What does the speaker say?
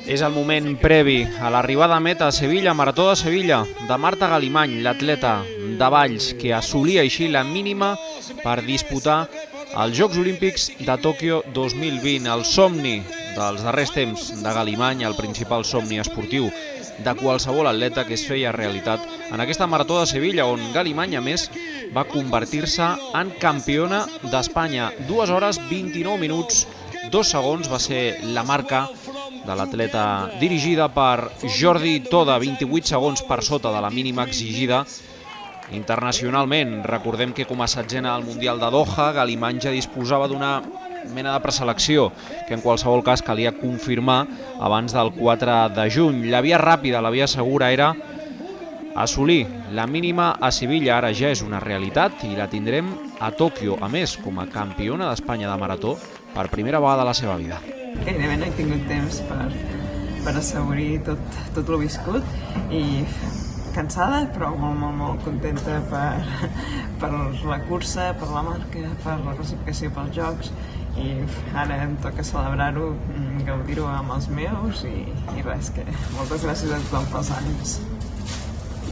És el moment previ a l'arribada a meta a Sevilla, Marató de Sevilla, de Marta Galimany, l'atleta de Valls, que assolia així la mínima per disputar els Jocs Olímpics de Tòquio 2020. El somni dels darrers temps de Galimany, el principal somni esportiu de qualsevol atleta que es feia realitat en aquesta Marató de Sevilla, on Galimany, a més, va convertir-se en campiona d'Espanya. 2 hores, 29 minuts, 2 segons va ser la marca de l'atleta dirigida per Jordi Toda, 28 segons per sota de la mínima exigida internacionalment. Recordem que com a setzena al Mundial de Doha, Galimany ja disposava d'una mena de preselecció que en qualsevol cas calia confirmar abans del 4 de juny. La via ràpida, la via segura era assolir la mínima a Sevilla. Ara ja és una realitat i la tindrem a Tòquio, a més com a campiona d'Espanya de marató per primera vegada a la seva vida. Gairebé no he tingut temps per assaborir tot el viscut i cansada, però molt contenta per la cursa, per la marca, per la classificació pels Jocs, i ara em toca celebrar-ho, gaudir-ho amb els meus i res, que moltes gràcies a tothom pels ànims.